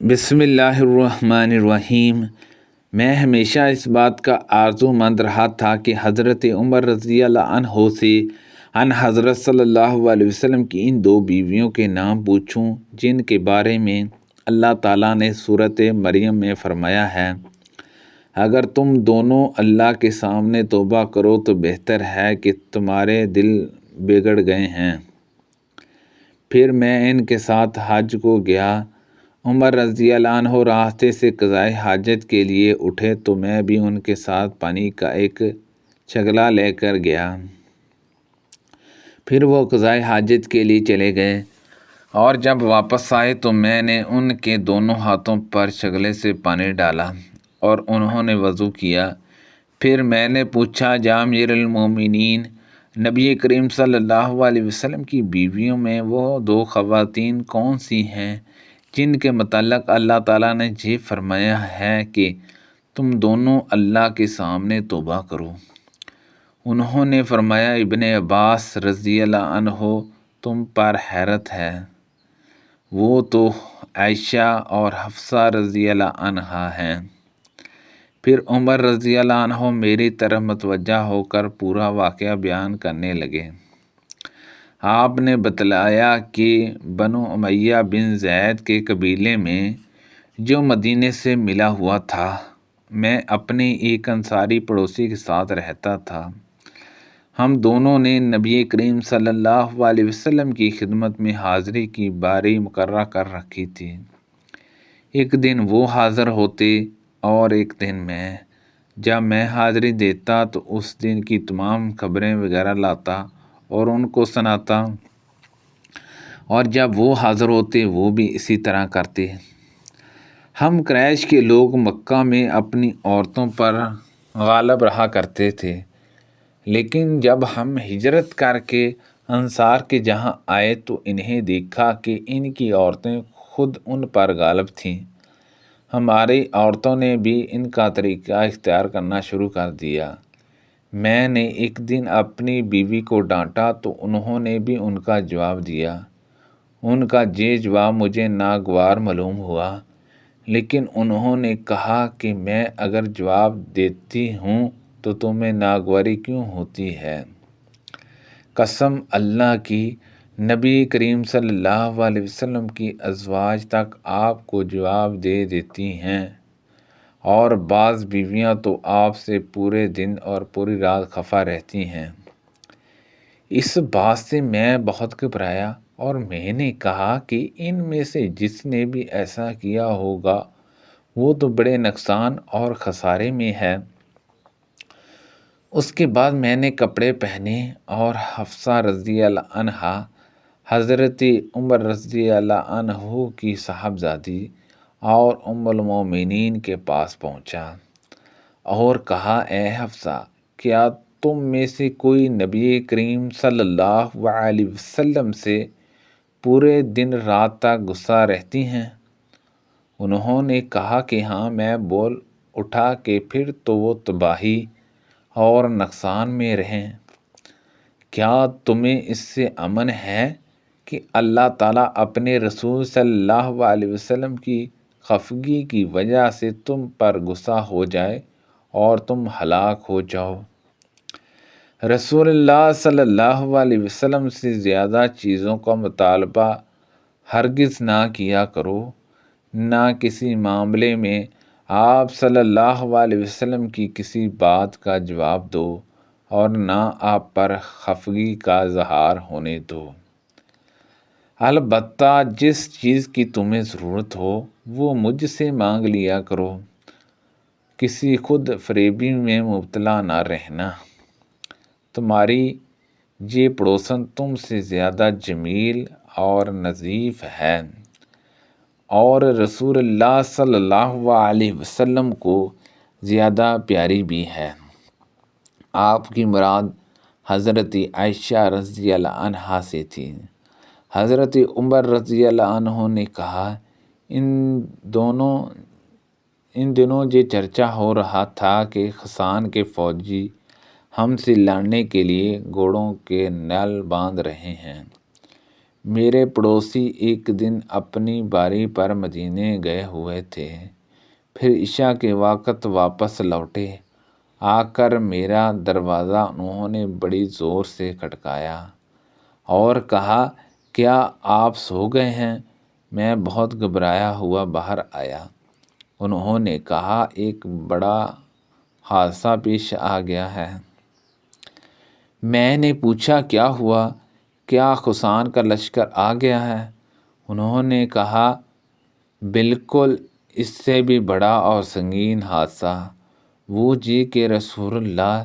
بسم اللہ الرحمن الرحیم۔ میں ہمیشہ اس بات کا آرزو مند رہا تھا کہ حضرت عمر رضی اللہ عنہ سے ان حضرت صلی اللہ علیہ وسلم کی ان دو بیویوں کے نام پوچھوں جن کے بارے میں اللہ تعالیٰ نے سورۃ مریم میں فرمایا ہے، اگر تم دونوں اللہ کے سامنے توبہ کرو تو بہتر ہے کہ تمہارے دل بگڑ گئے ہیں۔ پھر میں ان کے ساتھ حج کو گیا۔ عمر رضی اللہ عنہ راستے سے قضائے حاجت کے لیے اٹھے تو میں بھی ان کے ساتھ پانی کا ایک چھگلا لے کر گیا۔ پھر وہ قضائے حاجت کے لیے چلے گئے اور جب واپس آئے تو میں نے ان کے دونوں ہاتھوں پر چھگلے سے پانی ڈالا اور انہوں نے وضو کیا۔ پھر میں نے پوچھا، یا امیر المومنین، نبی کریم صلی اللہ علیہ وسلم کی بیویوں میں وہ دو خواتین کون سی ہیں جن کے متعلق اللہ تعالیٰ نے یہ فرمایا ہے کہ تم دونوں اللہ کے سامنے توبہ کرو؟ انہوں نے فرمایا، ابن عباس رضی اللہ عنہ تم پر حیرت ہے، وہ تو عائشہ اور حفصہ رضی اللہ عنہا ہیں۔ پھر عمر رضی اللہ عنہ میری طرف متوجہ ہو کر پورا واقعہ بیان کرنے لگے۔ آپ نے بتلایا کہ بنو امیہ بن زید کے قبیلے میں جو مدینے سے ملا ہوا تھا، میں اپنے ایک انصاری پڑوسی کے ساتھ رہتا تھا۔ ہم دونوں نے نبی کریم صلی اللہ علیہ وسلم کی خدمت میں حاضری کی باری مقررہ کر رکھی تھی۔ ایک دن وہ حاضر ہوتے اور ایک دن میں۔ جب میں حاضری دیتا تو اس دن کی تمام خبریں وغیرہ لاتا اور ان کو سناتا، اور جب وہ حاضر ہوتے وہ بھی اسی طرح کرتے۔ ہم قریش کے لوگ مکہ میں اپنی عورتوں پر غالب رہا کرتے تھے، لیکن جب ہم ہجرت کر کے انصار کے جہاں آئے تو انہیں دیکھا کہ ان کی عورتیں خود ان پر غالب تھیں۔ ہماری عورتوں نے بھی ان کا طریقہ اختیار کرنا شروع کر دیا۔ میں نے ایک دن اپنی بیوی کو ڈانٹا تو انہوں نے بھی ان کا جواب دیا۔ ان کا یہ جواب مجھے ناگوار معلوم ہوا، لیکن انہوں نے کہا کہ میں اگر جواب دیتی ہوں تو تمہیں ناگواری کیوں ہوتی ہے؟ قسم اللہ کی، نبی کریم صلی اللہ علیہ وسلم کی ازواج تک آپ کو جواب دے دیتی ہیں، اور بعض بیویاں تو آپ سے پورے دن اور پوری رات خفا رہتی ہیں۔ اس بات سے میں بہت گھبرایا اور میں نے کہا کہ ان میں سے جس نے بھی ایسا کیا ہوگا وہ تو بڑے نقصان اور خسارے میں ہے۔ اس کے بعد میں نے کپڑے پہنے اور حفصہ رضی اللہ عنہا حضرت عمر رضی اللہ عنہ کی صاحبزادی اور ام المومنین کے پاس پہنچا اور کہا، اے حفصہ، کیا تم میں سے کوئی نبی کریم صلی اللہ علیہ وسلم سے پورے دن رات تک غصہ رہتی ہیں؟ انہوں نے کہا کہ ہاں۔ میں بول اٹھا کہ پھر تو وہ تباہی اور نقصان میں رہیں۔ کیا تمہیں اس سے امن ہے کہ اللہ تعالیٰ اپنے رسول صلی اللہ علیہ وسلم کی خفگی کی وجہ سے تم پر غصہ ہو جائے اور تم ہلاک ہو جاؤ؟ رسول اللہ صلی اللہ علیہ وسلم سے زیادہ چیزوں کا مطالبہ ہرگز نہ کیا کرو۔ نہ کسی معاملے میں آپ صلی اللہ علیہ وسلم کی کسی بات کا جواب دو اور نہ آپ پر خفگی کا اظہار ہونے دو۔ البتہ جس چیز کی تمہیں ضرورت ہو وہ مجھ سے مانگ لیا کرو، کسی خود فریبی میں مبتلا نہ رہنا۔ تمہاری یہ پڑوسن تم سے زیادہ جمیل اور نظیف ہے اور رسول اللہ صلی اللہ علیہ وسلم کو زیادہ پیاری بھی ہے۔ آپ کی مراد حضرت عائشہ رضی اللہ عنہا سے تھی۔ حضرت عمر رضی اللہ عنہ نے کہا، ان دنوں یہ چرچا ہو رہا تھا کہ غسان کے فوجی ہم سے لڑنے کے لیے گھوڑوں کے نل باندھ رہے ہیں۔ میرے پڑوسی ایک دن اپنی باری پر مدینے گئے ہوئے تھے، پھر عشاء کے وقت واپس لوٹے۔ آ کر میرا دروازہ انہوں نے بڑی زور سے کھٹکایا اور کہا، کیا آپ سو گئے ہیں؟ میں بہت گھبرایا ہوا باہر آیا۔ انہوں نے کہا، ایک بڑا حادثہ پیش آ گیا ہے۔ میں نے پوچھا، کیا ہوا؟ کیا خسان کا لشکر آ گیا ہے؟ انہوں نے کہا، بالکل، اس سے بھی بڑا اور سنگین حادثہ وہ کہ رسول اللہ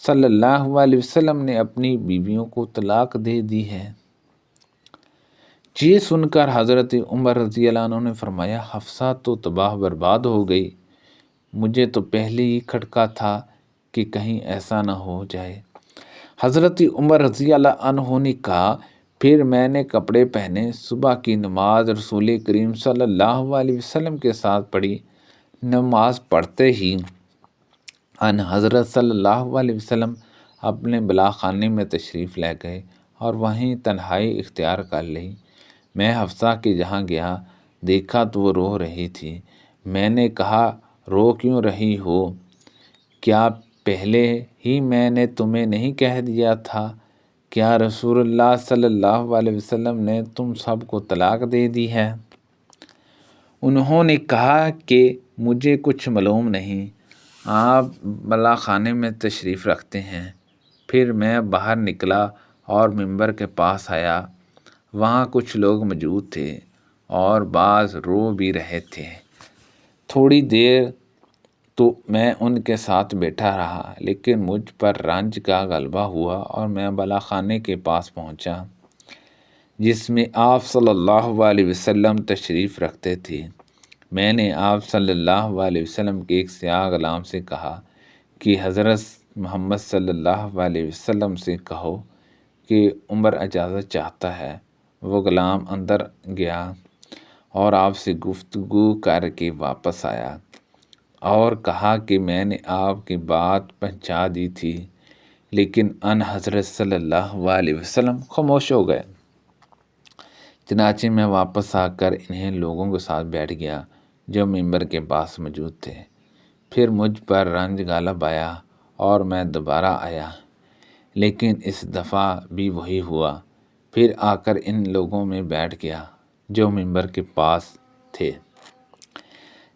صلی اللہ علیہ وسلم نے اپنی بیویوں کو طلاق دے دی ہے۔ یہ سن کر حضرت عمر رضی اللہ عنہ نے فرمایا، حفصہ تو تباہ برباد ہو گئی، مجھے تو پہلے ہی کھٹکا تھا کہ کہیں ایسا نہ ہو جائے۔ حضرت عمر رضی اللہ عنہ نے کہا، پھر میں نے کپڑے پہنے، صبح کی نماز رسول کریم صلی اللہ علیہ وسلم کے ساتھ پڑھی۔ نماز پڑھتے ہی ان حضرت صلی اللہ علیہ وسلم اپنے بلا خانے میں تشریف لے گئے اور وہیں تنہائی اختیار کر لی۔ میں حفصہ کے جہاں گیا، دیکھا تو وہ رو رہی تھی۔ میں نے کہا، رو کیوں رہی ہو؟ کیا پہلے ہی میں نے تمہیں نہیں کہہ دیا تھا؟ کیا رسول اللہ صلی اللہ علیہ وسلم نے تم سب کو طلاق دے دی ہے؟ انہوں نے کہا کہ مجھے کچھ معلوم نہیں، آپ بلا خانے میں تشریف رکھتے ہیں۔ پھر میں باہر نکلا اور ممبر کے پاس آیا۔ وہاں کچھ لوگ موجود تھے اور بعض رو بھی رہے تھے۔ تھوڑی دیر تو میں ان کے ساتھ بیٹھا رہا، لیکن مجھ پر رنج کا غلبہ ہوا اور میں بلا خانے کے پاس پہنچا جس میں آپ صلی اللہ علیہ وسلم تشریف رکھتے تھے۔ میں نے آپ صلی اللہ علیہ وسلم کے ایک سیاہ غلام سے کہا کہ حضرت محمد صلی اللہ علیہ وسلم سے کہو کہ عمر اجازت چاہتا ہے۔ وہ غلام اندر گیا اور آپ سے گفتگو کر کے واپس آیا اور کہا کہ میں نے آپ کی بات پہنچا دی تھی، لیکن ان حضرت صلی اللہ علیہ وسلم خاموش ہو گئے۔ چنانچہ میں واپس آ کر انہیں لوگوں کے ساتھ بیٹھ گیا جو ممبر کے پاس موجود تھے۔ پھر مجھ پر رنج غالب آیا اور میں دوبارہ آیا، لیکن اس دفعہ بھی وہی ہوا۔ پھر آ کر ان لوگوں میں بیٹھ گیا جو ممبر کے پاس تھے،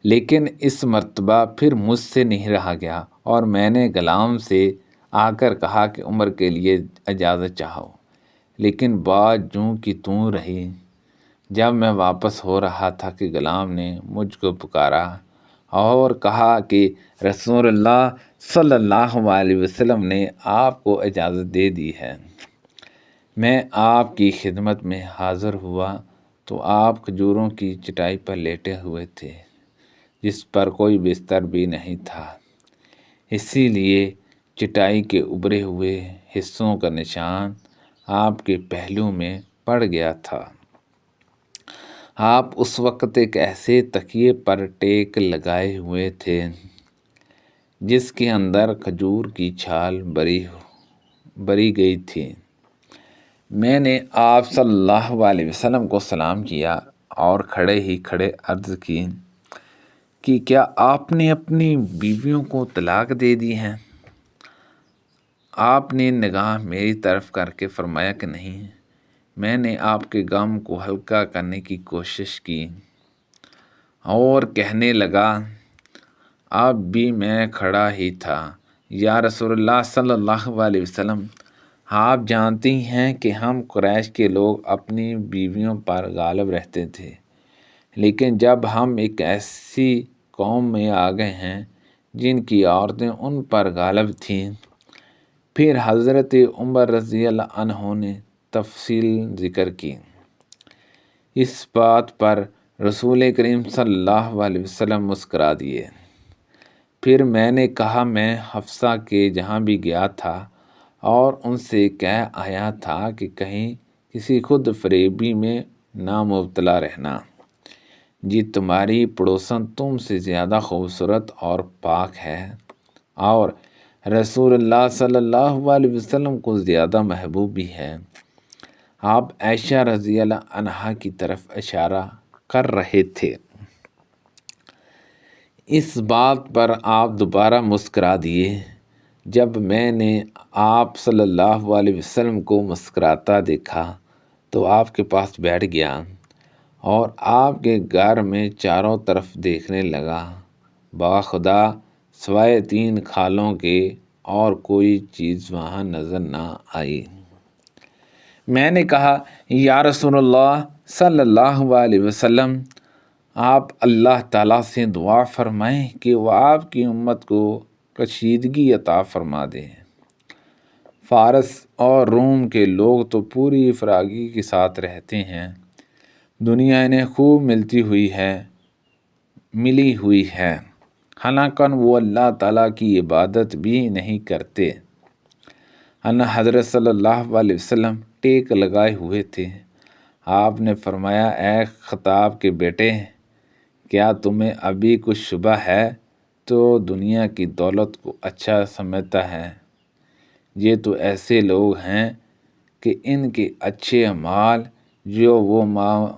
لیکن اس مرتبہ پھر مجھ سے نہیں رہا گیا اور میں نے غلام سے آ کر کہا کہ عمر کے لیے اجازت چاہو، لیکن بات جوں کی توں رہی۔ جب میں واپس ہو رہا تھا کہ غلام نے مجھ کو پکارا اور کہا کہ رسول اللہ صلی اللہ علیہ وسلم نے آپ کو اجازت دے دی ہے۔ میں آپ کی خدمت میں حاضر ہوا تو آپ کھجوروں کی چٹائی پر لیٹے ہوئے تھے جس پر کوئی بستر بھی نہیں تھا، اسی لیے چٹائی کے ابھرے ہوئے حصوں کا نشان آپ کے پہلو میں پڑ گیا تھا۔ آپ اس وقت ایک ایسے تکیے پر ٹیک لگائے ہوئے تھے جس کے اندر کھجور کی چھال بری گئی تھی۔ میں نے آپ صلی اللہ علیہ وسلم کو سلام کیا اور کھڑے ہی کھڑے عرض کی کہ کیا آپ نے اپنی بیویوں کو طلاق دے دی ہے؟ آپ نے نگاہ میری طرف کر کے فرمایا کہ نہیں۔ میں نے آپ کے غم کو ہلکا کرنے کی کوشش کی اور کہنے لگا، اب بھی میں کھڑا ہی تھا، یا رسول اللہ صلی اللہ علیہ وسلم، آپ جانتی ہیں کہ ہم قریش کے لوگ اپنی بیویوں پر غالب رہتے تھے، لیکن جب ہم ایک ایسی قوم میں آ گئے ہیں جن کی عورتیں ان پر غالب تھیں۔ پھر حضرت عمر رضی اللہ عنہ نے تفصیل ذکر کی۔ اس بات پر رسول کریم صلی اللہ علیہ وسلم مسکرا دیے۔ پھر میں نے کہا، میں حفصہ کے جہاں بھی گیا تھا اور ان سے کہہ آیا تھا کہ کہیں کسی خود فریبی میں نہ مبتلا رہنا۔ جی تمہاری پڑوسن تم سے زیادہ خوبصورت اور پاک ہے اور رسول اللہ صلی اللہ علیہ وسلم کو زیادہ محبوب بھی ہے۔ آپ عائشہ رضی اللہ عنہا کی طرف اشارہ کر رہے تھے۔ اس بات پر آپ دوبارہ مسکرا دیے۔ جب میں نے آپ صلی اللہ علیہ وسلم کو مسکراتا دیکھا تو آپ کے پاس بیٹھ گیا اور آپ کے گھر میں چاروں طرف دیکھنے لگا۔ باخدا سوائے 3 کھالوں کے اور کوئی چیز وہاں نظر نہ آئی۔ میں نے کہا، یا رسول اللہ صلی اللہ علیہ وسلم، آپ اللہ تعالیٰ سے دعا فرمائیں کہ وہ آپ کی امت کو کشیدگی عطا فرما دے۔ فارس اور روم کے لوگ تو پوری فراغی کے ساتھ رہتے ہیں، دنیا انہیں خوب ملی ہوئی ہے، حالانکہ وہ اللہ تعالیٰ کی عبادت بھی نہیں کرتے۔ حضرت صلی اللہ علیہ وسلم ٹیک لگائے ہوئے تھے۔ آپ نے فرمایا، اے خطاب کے بیٹے، کیا تمہیں ابھی کچھ شبہ ہے تو دنیا کی دولت کو اچھا سمجھتا ہے؟ یہ تو ایسے لوگ ہیں کہ ان کے اچھے اعمال جو وہ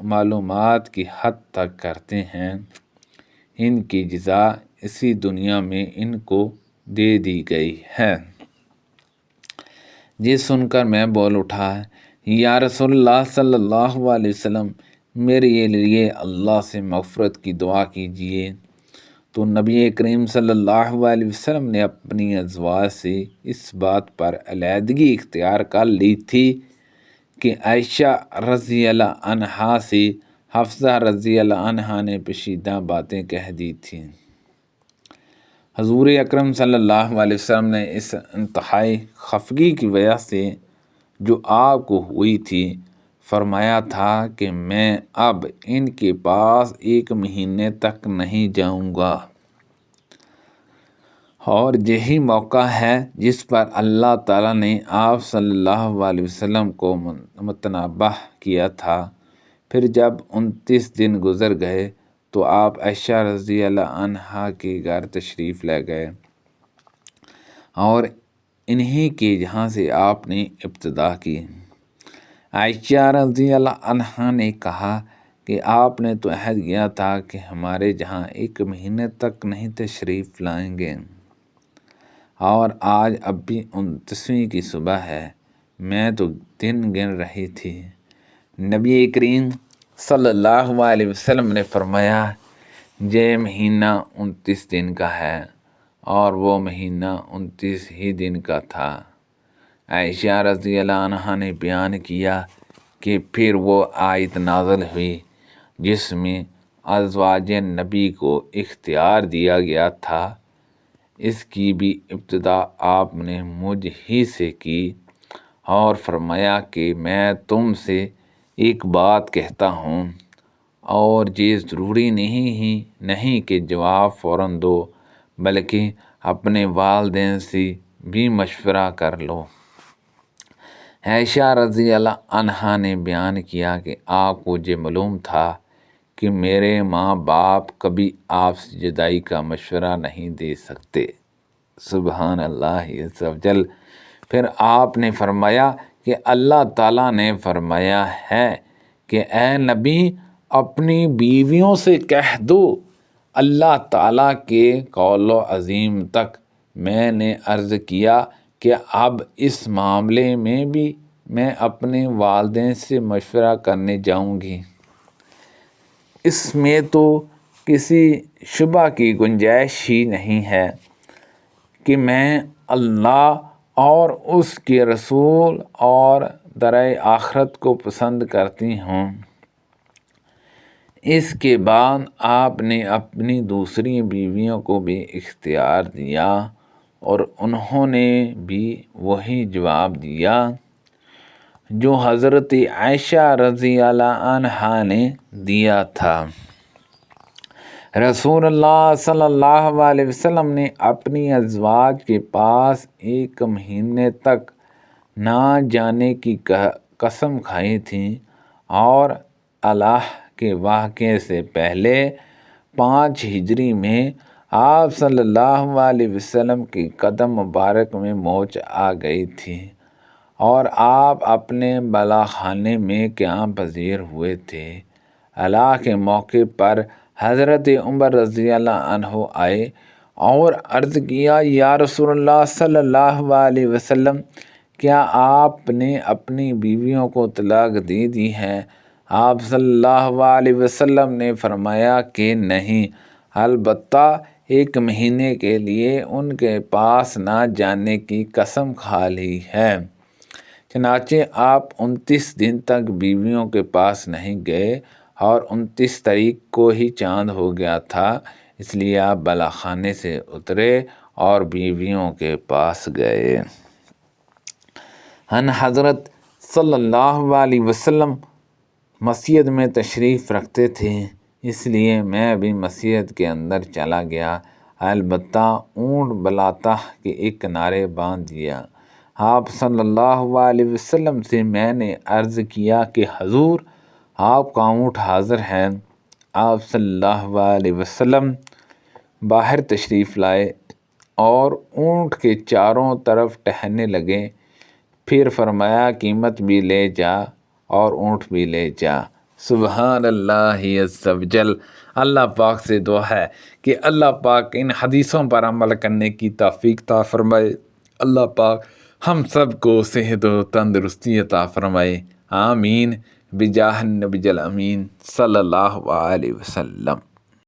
معلومات کی حد تک کرتے ہیں، ان کی جزا اسی دنیا میں ان کو دے دی گئی ہے۔ یہ سن کر میں بول اٹھا، یا رسول اللہ صلی اللہ علیہ وسلم، میرے لیے اللہ سے مغفرت کی دعا کیجیے۔ تو نبی کریم صلی اللہ علیہ وسلم نے اپنی ازواج سے اس بات پر علیحدگی اختیار کر لی تھی کہ عائشہ رضی اللہ عنہا سے حفصہ رضی اللہ عنہا نے پوشیدہ باتیں کہہ دی تھیں۔ حضور اکرم صلی اللہ علیہ وسلم نے اس انتہائی خفگی کی وجہ سے جو آپ کو ہوئی تھی فرمایا تھا کہ میں اب ان کے پاس 1 مہینے تک نہیں جاؤں گا، اور یہی موقع ہے جس پر اللہ تعالیٰ نے آپ صلی اللہ علیہ وسلم کو متنبہ کیا تھا۔ پھر جب 29 دن گزر گئے تو آپ عائشہ رضی اللہ عنہا کے گھر تشریف لے گئے اور انہی کے یہاں سے آپ نے ابتدا کی۔ عائشہ رضی اللہ عنہا نے کہا کہ آپ نے تو عہد کیا تھا کہ ہمارے جہاں 1 مہینے تک نہیں تشریف لائیں گے، اور آج اب بھی 29ویں کی صبح ہے، میں تو دن گن رہی تھی۔ نبی کریم صلی اللہ علیہ وسلم نے فرمایا، یہ مہینہ 29 دن کا ہے، اور وہ مہینہ 29 ہی دن کا تھا۔ عائشہ رضی اللہ عنہا نے بیان کیا کہ پھر وہ آیت نازل ہوئی جس میں ازواج نبی کو اختیار دیا گیا تھا۔ اس کی بھی ابتدا آپ نے مجھ ہی سے کی اور فرمایا کہ میں تم سے ایک بات کہتا ہوں، اور یہ ضروری نہیں کہ جواب فوراً دو، بلکہ اپنے والدین سے بھی مشورہ کر لو۔ عائشہ رضی اللہ عنہا نے بیان کیا کہ آپ کو یہ معلوم تھا کہ میرے ماں باپ کبھی آپ سے جدائی کا مشورہ نہیں دے سکتے۔ سبحان اللہ عز و جل۔ پھر آپ نے فرمایا کہ اللہ تعالیٰ نے فرمایا ہے کہ اے نبی، اپنی بیویوں سے کہہ دو، اللہ تعالیٰ کے قول عظیم تک میں نے عرض کیا کہ اب اس معاملے میں بھی میں اپنے والدین سے مشورہ کرنے جاؤں گی۔ اس میں تو کسی شبہ کی گنجائش ہی نہیں ہے کہ میں اللہ اور اس کے رسول اور درائے آخرت کو پسند کرتی ہوں۔ اس کے بعد آپ نے اپنی دوسری بیویوں کو بھی اختیار دیا، اور انہوں نے بھی وہی جواب دیا جو حضرت عائشہ رضی اللہ عنہا نے دیا تھا۔ رسول اللہ صلی اللہ علیہ وسلم نے اپنی ازواج کے پاس 1 مہینے تک نہ جانے کی قسم کھائی تھی، اور اللہ کے واقعے سے پہلے 5 ہجری میں آپ صلی اللہ علیہ وسلم کے قدم مبارک میں موج آ گئی تھی، اور آپ اپنے بالا خانے میں قیام پذیر ہوئے تھے۔ اللہ کے موقع پر حضرت عمر رضی اللہ عنہ آئے اور عرض کیا، یا رسول اللہ صلی اللہ علیہ وسلم، کیا آپ نے اپنی بیویوں کو طلاق دے دی ہے؟ آپ صلی اللہ علیہ وسلم نے فرمایا کہ نہیں، البتہ 1 مہینے کے لیے ان کے پاس نہ جانے کی قسم کھا لی ہے۔ چنانچہ آپ 29 دن تک بیویوں کے پاس نہیں گئے اور 29 تاریخ کو ہی چاند ہو گیا تھا، اس لیے آپ بالا خانے سے اترے اور بیویوں کے پاس گئے۔ حضرت صلی اللہ علیہ وسلم مسجد میں تشریف رکھتے تھے، اس لیے میں بھی مسجد کے اندر چلا گیا، البتہ اونٹ بلاطہ کے ایک کنارے باندھ دیا۔ آپ صلی اللہ علیہ وسلم سے میں نے عرض کیا کہ حضور، آپ کا اونٹ حاضر ہے۔ آپ صلی اللہ علیہ وسلم باہر تشریف لائے اور اونٹ کے چاروں طرف ٹہلنے لگے، پھر فرمایا قیمت بھی لے جا اور اونٹ بھی لے جا۔ سبحان اللہ عز و جل۔ اللہ پاک سے دعا ہے کہ اللہ پاک ان حدیثوں پر عمل کرنے کی توفیق عطا فرمائے۔ اللہ پاک ہم سب کو صحت و تندرستی عطا فرمائے، آمین، بجاہ النبی الامین صلی اللہ علیہ وسلم۔